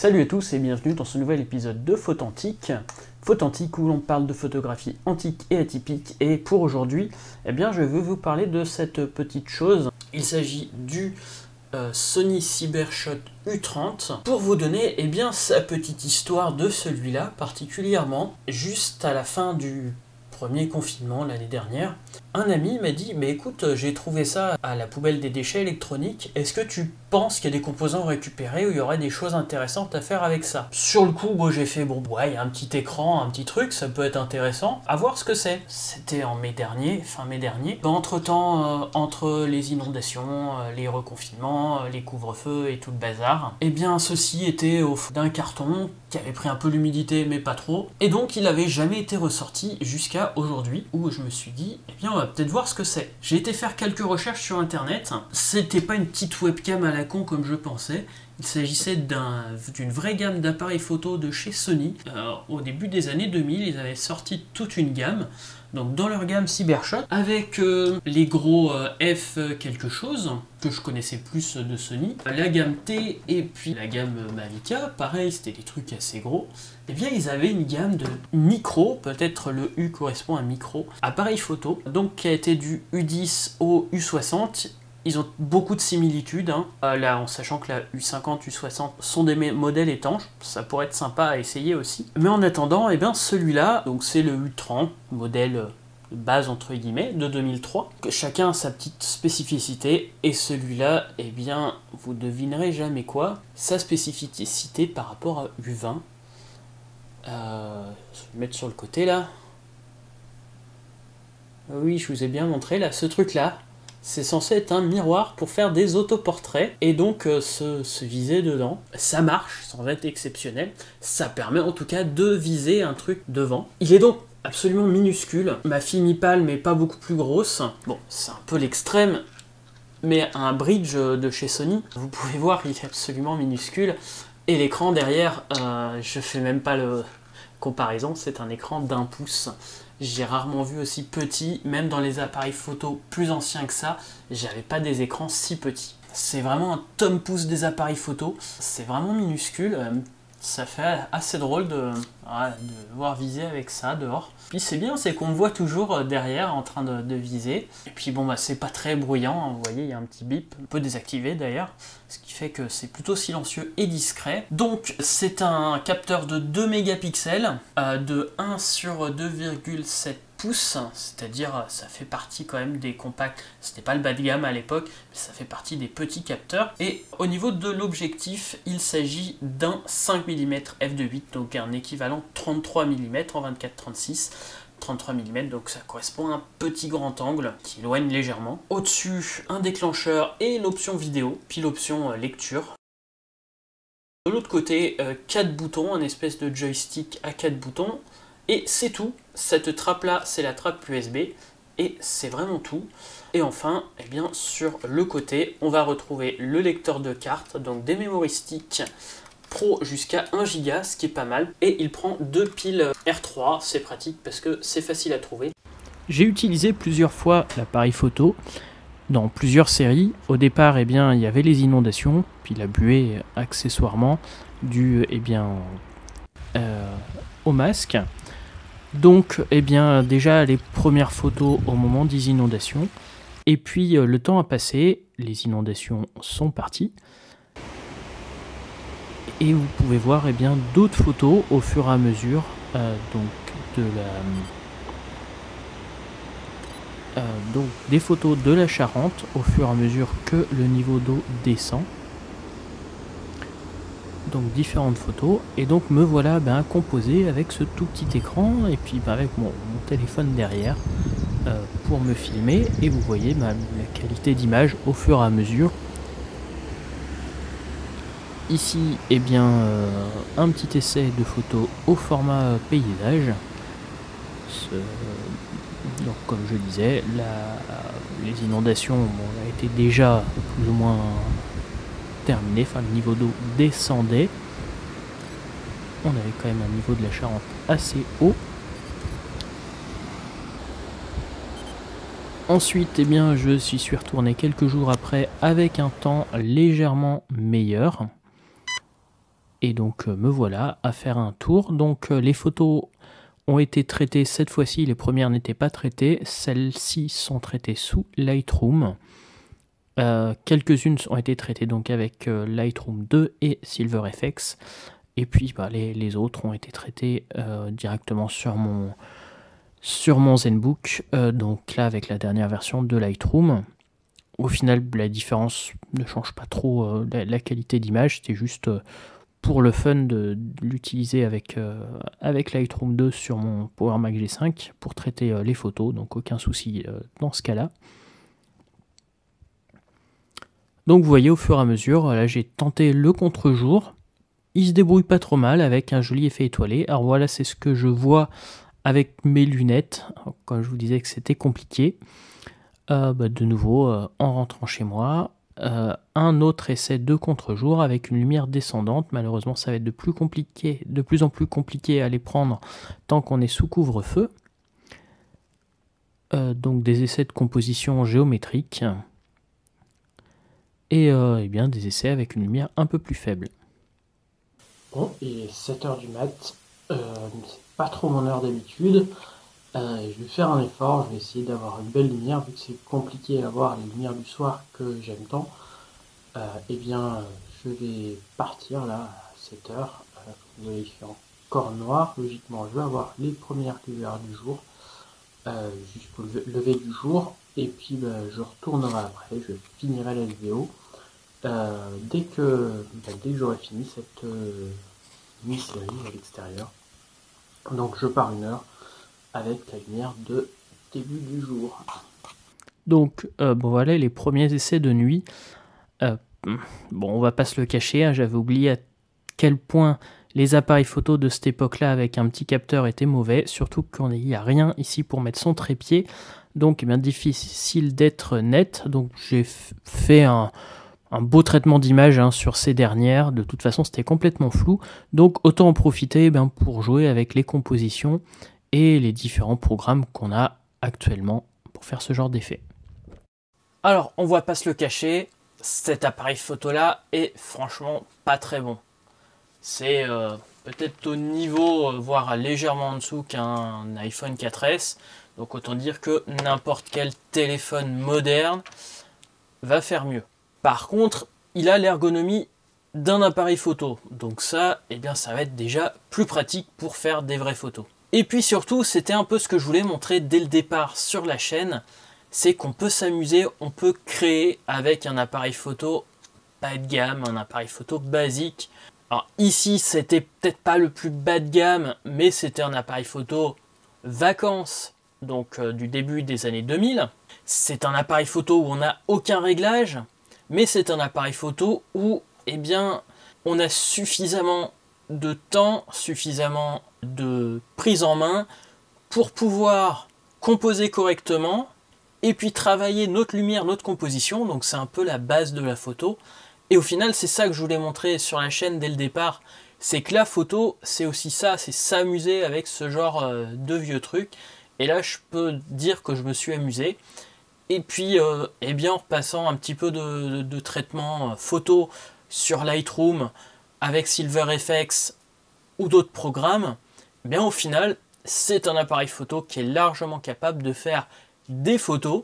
Salut à tous et bienvenue dans ce nouvel épisode de Photantique. Photantique où l'on parle de photographie antique et atypique. Et pour aujourd'hui, eh bien, je veux vous parler de cette petite chose. Il s'agit du Sony Cybershot U30 pour vous donner eh bien, sa petite histoire de celui-là particulièrement. Juste à la fin du premier confinement l'année dernière, un ami m'a dit mais écoute, j'ai trouvé ça à la poubelle des déchets électroniques, est-ce que tu penses qu'il y a des composants récupérés où il y aurait des choses intéressantes à faire avec ça? Sur le coup, j'ai fait bon ouais, il y a un petit écran, un petit truc, ça peut être intéressant, à voir ce que c'est. C'était en mai dernier, fin mai dernier. Entre-temps, entre les inondations, les reconfinements, les couvre-feux et tout le bazar, eh bien ceci était au fond d'un carton qui avait pris un peu l'humidité mais pas trop, et donc il avait jamais été ressorti jusqu'à aujourd'hui où je me suis dit eh bien on va peut-être voir ce que c'est. J'ai été faire quelques recherches sur internet, c'était pas une petite webcam à la con comme je pensais, il s'agissait d'une vraie gamme d'appareils photo de chez Sony. Au début des années 2000, ils avaient sorti toute une gamme, donc dans leur gamme Cybershot, avec les gros F quelque chose, que je connaissais plus de Sony, la gamme T et puis la gamme Mavica, pareil, c'était des trucs assez gros. Eh bien, ils avaient une gamme de micro, peut-être le U correspond à micro, appareil photo, donc qui a été du U10 au U60. Ils ont beaucoup de similitudes, là, en sachant que la U50, U60 sont des modèles étanches, ça pourrait être sympa à essayer aussi. Mais en attendant, eh bien celui-là, donc c'est le U30, modèle base entre guillemets, de 2003. Chacun a sa petite spécificité, et celui-là, eh bien, vous devinerez jamais quoi, sa spécificité par rapport à U20. Je vais le mettre sur le côté là. Oui, je vous ai bien montré là, ce truc-là. C'est censé être un miroir pour faire des autoportraits et donc se viser dedans. Ça marche, sans être exceptionnel. Ça permet en tout cas de viser un truc devant. Il est donc absolument minuscule. Ma fille m'y parle mais pas beaucoup plus grosse. Bon, c'est un peu l'extrême, mais un bridge de chez Sony, vous pouvez voir, il est absolument minuscule. Et l'écran derrière, je fais même pas le comparaison, c'est un écran d'1 pouce. J'ai rarement vu aussi petit, même dans les appareils photo plus anciens que ça, j'avais pas des écrans si petits. C'est vraiment un tome-pouce des appareils photo, c'est vraiment minuscule, ça fait assez drôle de voir viser avec ça dehors. Puis c'est bien, c'est qu'on le voit toujours derrière en train de viser. Et puis bon, c'est pas très bruyant, vous voyez, il y a un petit bip, un peu désactivé d'ailleurs, ce qui fait que c'est plutôt silencieux et discret. Donc c'est un capteur de 2 mégapixels, de 1 sur 2,7 pouces, c'est-à-dire ça fait partie quand même des compacts, c'était pas le bas de gamme à l'époque, mais ça fait partie des petits capteurs. Et au niveau de l'objectif, il s'agit d'un 5 mm f2.8, donc un équivalent 33 mm en 24-36. 33 mm, donc ça correspond à un petit grand angle qui éloigne légèrement. Au-dessus, un déclencheur et l'option vidéo, puis l'option lecture. De l'autre côté, 4 boutons, un espèce de joystick à 4 boutons. Et c'est tout. Cette trappe là, c'est la trappe USB et c'est vraiment tout. Et enfin, eh bien, sur le côté, on va retrouver le lecteur de cartes, donc des memory sticks pro jusqu'à 1 Go, ce qui est pas mal. Et il prend 2 piles R3, c'est pratique parce que c'est facile à trouver. J'ai utilisé plusieurs fois l'appareil photo dans plusieurs séries. Au départ, eh bien, il y avait les inondations, puis la buée accessoirement due au masque. Donc, eh bien, déjà les premières photos au moment des inondations. Et puis, le temps a passé, les inondations sont parties. Et vous pouvez voir, eh bien, d'autres photos au fur et à mesure, donc des photos de la Charente au fur et à mesure que le niveau d'eau descend. Donc différentes photos, et donc me voilà composé avec ce tout petit écran et puis avec mon téléphone derrière pour me filmer, et vous voyez la qualité d'image au fur et à mesure. Ici, eh bien, un petit essai de photo au format paysage. Donc comme je disais, les inondations étaient déjà plus ou moins terminé, enfin le niveau d'eau descendait. On avait quand même un niveau de la Charente assez haut. Ensuite, eh bien, je suis retourné quelques jours après avec un temps légèrement meilleur. Et donc me voilà à faire un tour. Donc les photos ont été traitées cette fois-ci, les premières n'étaient pas traitées, celles-ci sont traitées sous Lightroom. Quelques-unes ont été traitées donc avec Lightroom 2 et SilverFX, et puis les autres ont été traitées directement sur mon ZenBook, donc là avec la dernière version de Lightroom. Au final, la différence ne change pas trop la qualité d'image, c'était juste pour le fun de l'utiliser avec Lightroom 2 sur mon Power Mac G5 pour traiter les photos, donc aucun souci dans ce cas-là. Donc vous voyez, au fur et à mesure, là j'ai tenté le contre-jour, il se débrouille pas trop mal avec un joli effet étoilé. Alors voilà, c'est ce que je vois avec mes lunettes, comme je vous disais que c'était compliqué. De nouveau, en rentrant chez moi, un autre essai de contre-jour avec une lumière descendante. Malheureusement, ça va être de plus en plus compliqué à les prendre tant qu'on est sous couvre-feu. Donc des essais de composition géométrique et bien des essais avec une lumière un peu plus faible. Bon, il est 7h du mat, c'est pas trop mon heure d'habitude. Je vais faire un effort, je vais essayer d'avoir une belle lumière, vu que c'est compliqué à voir les lumières du soir que j'aime tant. Je vais partir là à 7h. Vous voyez, il fait encore noir. Logiquement, je vais avoir les premières lueurs du jour, jusqu'au lever du jour. Et puis je retournerai après, je finirai la vidéo. Dès que j'aurai fini cette mini-série à l'extérieur. Donc je pars 1 heure avec la lumière de début du jour. Donc voilà les premiers essais de nuit. Bon, on va pas se le cacher, hein, j'avais oublié à quel point les appareils photo de cette époque-là avec un petit capteur étaient mauvais, surtout qu'il n'y a rien ici pour mettre son trépied, donc bien difficile d'être net. Donc j'ai fait un beau traitement d'image sur ces dernières. De toute façon, c'était complètement flou, donc autant en profiter pour jouer avec les compositions et les différents programmes qu'on a actuellement pour faire ce genre d'effet. Alors, on va pas se le cacher, cet appareil photo là est franchement pas très bon. C'est peut-être au niveau, voire légèrement en dessous qu'un iPhone 4S. Donc autant dire que n'importe quel téléphone moderne va faire mieux. Par contre, il a l'ergonomie d'un appareil photo. Donc ça, ça va être déjà plus pratique pour faire des vraies photos. Et puis surtout, c'était un peu ce que je voulais montrer dès le départ sur la chaîne, c'est qu'on peut s'amuser, on peut créer avec un appareil photo bas de gamme, un appareil photo basique. Alors ici, c'était peut-être pas le plus bas de gamme, mais c'était un appareil photo vacances, donc du début des années 2000. C'est un appareil photo où on n'a aucun réglage, mais c'est un appareil photo où, on a suffisamment de temps, suffisamment de prise en main pour pouvoir composer correctement et puis travailler notre lumière, notre composition. Donc c'est un peu la base de la photo. Et au final, c'est ça que je voulais montrer sur la chaîne dès le départ. C'est que la photo, c'est aussi ça, c'est s'amuser avec ce genre de vieux trucs. Et là, je peux dire que je me suis amusé. Et puis, en repassant un petit peu de traitement photo sur Lightroom avec SilverFX ou d'autres programmes, au final, c'est un appareil photo qui est largement capable de faire des photos,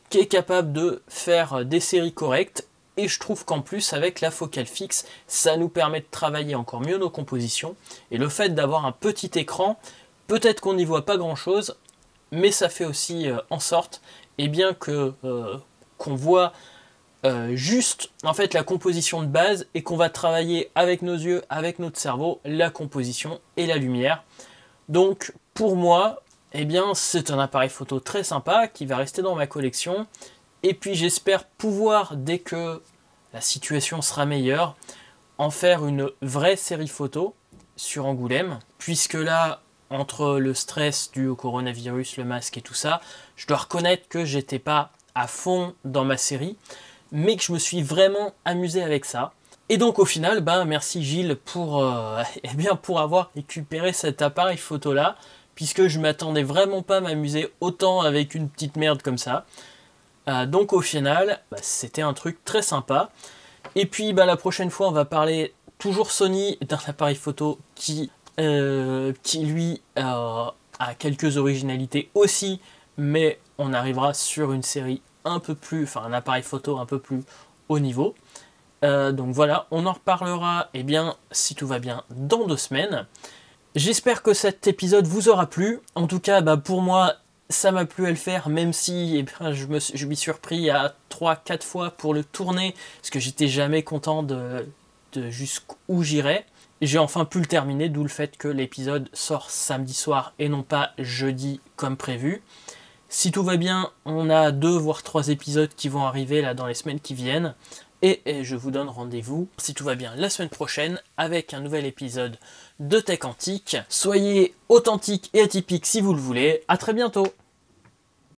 qui est capable de faire des séries correctes. Et je trouve qu'en plus, avec la focale fixe, ça nous permet de travailler encore mieux nos compositions. Et le fait d'avoir un petit écran, peut-être qu'on n'y voit pas grand-chose, mais ça fait aussi en sorte qu'on voit juste en fait la composition de base et qu'on va travailler avec nos yeux, avec notre cerveau, la composition et la lumière. Donc pour moi, c'est un appareil photo très sympa qui va rester dans ma collection. Et puis j'espère pouvoir, dès que la situation sera meilleure, en faire une vraie série photo sur Angoulême. Puisque là, entre le stress dû au coronavirus, le masque et tout ça, je dois reconnaître que j'étais pas à fond dans ma série, mais que je me suis vraiment amusé avec ça. Et donc au final, merci Gilles pour avoir récupéré cet appareil photo là, puisque je m'attendais vraiment pas à m'amuser autant avec une petite merde comme ça. Donc au final, c'était un truc très sympa. Et puis la prochaine fois, on va parler toujours Sony d'un appareil photo qui lui a quelques originalités aussi, mais on arrivera sur une série un appareil photo un peu plus haut niveau. Donc voilà, on en reparlera, si tout va bien, dans 2 semaines. J'espère que cet épisode vous aura plu. En tout cas, pour moi, ça m'a plu à le faire, même si je m'y suis repris à 3-4 fois pour le tourner, parce que j'étais jamais content de jusqu'où j'irais. J'ai enfin pu le terminer, d'où le fait que l'épisode sort samedi soir et non pas jeudi comme prévu. Si tout va bien, on a 2 voire 3 épisodes qui vont arriver là dans les semaines qui viennent. Et je vous donne rendez-vous, si tout va bien, la semaine prochaine avec un nouvel épisode de Tech Antique. Soyez authentiques et atypiques si vous le voulez. À très bientôt.